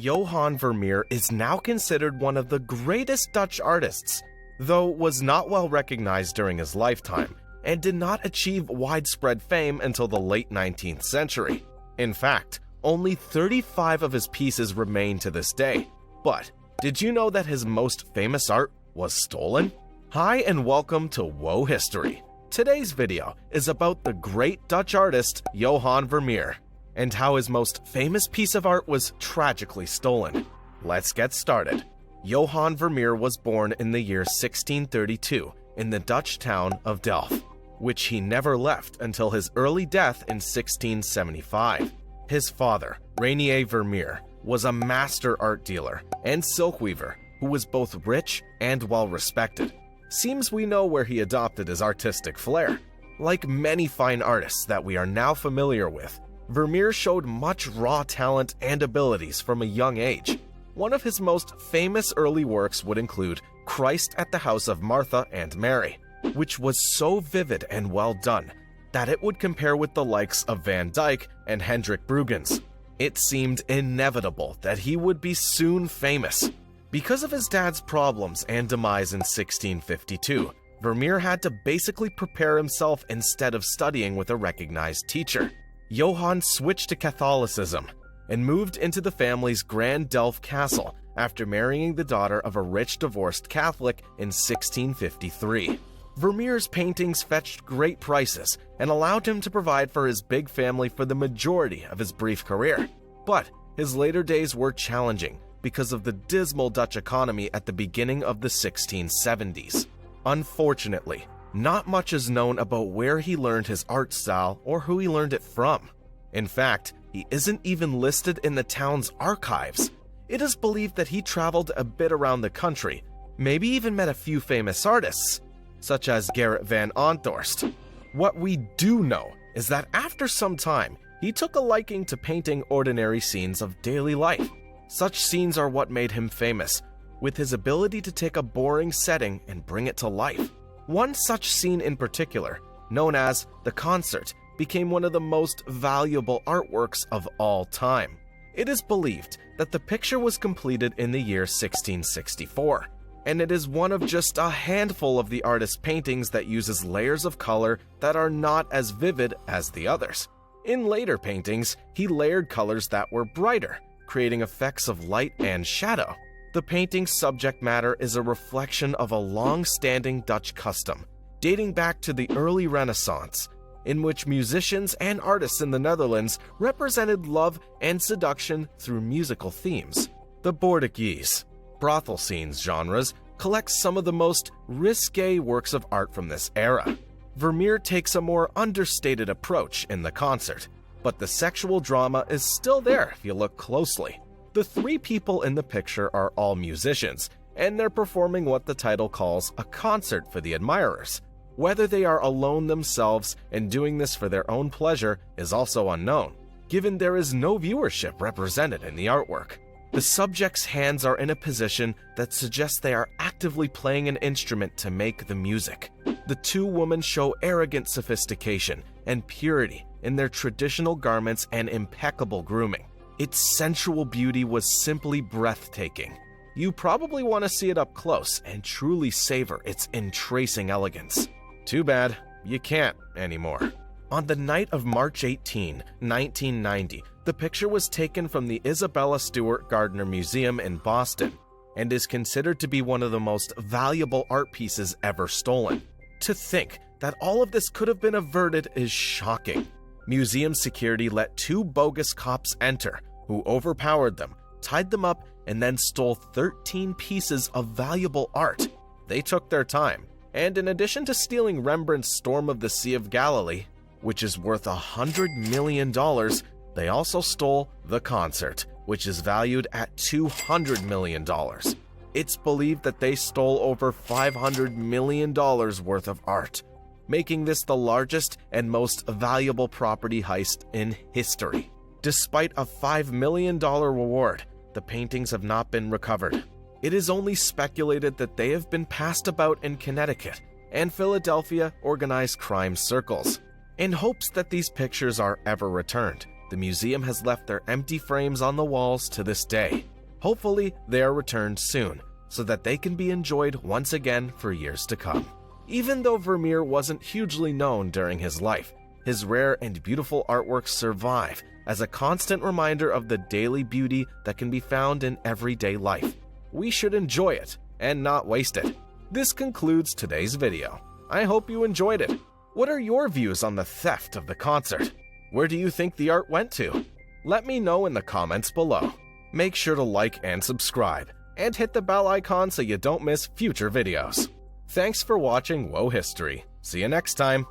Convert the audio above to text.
Johannes Vermeer is now considered one of the greatest Dutch artists, though was not well recognized during his lifetime and did not achieve widespread fame until the late 19th century. In fact, only 35 of his pieces remain to this day. But did you know that his most famous art was stolen? Hi and welcome to Whoa History. Today's video is about the great Dutch artist Johannes Vermeer and how his most famous piece of art was tragically stolen. Let's get started. Johannes Vermeer was born in the year 1632 in the Dutch town of Delft, which he never left until his early death in 1675. His father, Reinier Vermeer, was a master art dealer and silk weaver who was both rich and well-respected. Seems we know where he adopted his artistic flair. Like many fine artists that we are now familiar with, Vermeer showed much raw talent and abilities from a young age. One of his most famous early works would include Christ at the House of Martha and Mary, which was so vivid and well done that it would compare with the likes of Van Dyck and Hendrik Bruggens. It seemed inevitable that he would be soon famous. Because of his dad's problems and demise in 1652, Vermeer had to basically prepare himself instead of studying with a recognized teacher. Johann switched to Catholicism and moved into the family's Grand Delft castle after marrying the daughter of a rich divorced Catholic in 1653. Vermeer's paintings fetched great prices and allowed him to provide for his big family for the majority of his brief career. But his later days were challenging because of the dismal Dutch economy at the beginning of the 1670s. Unfortunately, not much is known about where he learned his art style or who he learned it from. In fact, he isn't even listed in the town's archives. It is believed that he traveled a bit around the country, maybe even met a few famous artists, such as Gerrit van Aanthorst. What we do know is that after some time, he took a liking to painting ordinary scenes of daily life. Such scenes are what made him famous, with his ability to take a boring setting and bring it to life. One such scene in particular, known as The Concert, became one of the most valuable artworks of all time. It is believed that the picture was completed in the year 1664, and it is one of just a handful of the artist's paintings that uses layers of color that are not as vivid as the others. In later paintings, he layered colors that were brighter, creating effects of light and shadow. The painting's subject matter is a reflection of a long-standing Dutch custom, dating back to the early Renaissance, in which musicians and artists in the Netherlands represented love and seduction through musical themes. The Bordeaux, brothel scenes genres collects some of the most risque works of art from this era. Vermeer takes a more understated approach in The Concert, but the sexual drama is still there if you look closely. The three people in the picture are all musicians, and they're performing what the title calls a concert for the admirers. Whether they are alone themselves and doing this for their own pleasure is also unknown, given there is no viewership represented in the artwork. The subject's hands are in a position that suggests they are actively playing an instrument to make the music. The two women show arrogant sophistication and purity in their traditional garments and impeccable grooming. Its sensual beauty was simply breathtaking. You probably want to see it up close and truly savor its entrancing elegance. Too bad, you can't anymore. On the night of March 18, 1990, the picture was taken from the Isabella Stewart Gardner Museum in Boston and is considered to be one of the most valuable art pieces ever stolen. To think that all of this could have been averted is shocking. Museum security let two bogus cops enter, who overpowered them, tied them up, and then stole 13 pieces of valuable art. They took their time, and in addition to stealing Rembrandt's Storm of the Sea of Galilee, which is worth $100 million, they also stole The Concert, which is valued at $200 million. It's believed that they stole over $500 million worth of art, making this the largest and most valuable property heist in history. Despite a $5 million reward, the paintings have not been recovered. It is only speculated that they have been passed about in Connecticut and Philadelphia organized crime circles. In hopes that these pictures are ever returned, the museum has left their empty frames on the walls to this day. Hopefully, they are returned soon, so that they can be enjoyed once again for years to come. Even though Vermeer wasn't hugely known during his life, his rare and beautiful artworks survive as a constant reminder of the daily beauty that can be found in everyday life. We should enjoy it and not waste it. This concludes today's video. I hope you enjoyed it. What are your views on the theft of the concert? Where do you think the art went to? Let me know in the comments below. Make sure to like and subscribe, and hit the bell icon so you don't miss future videos. Thanks for watching Whoa History. See you next time.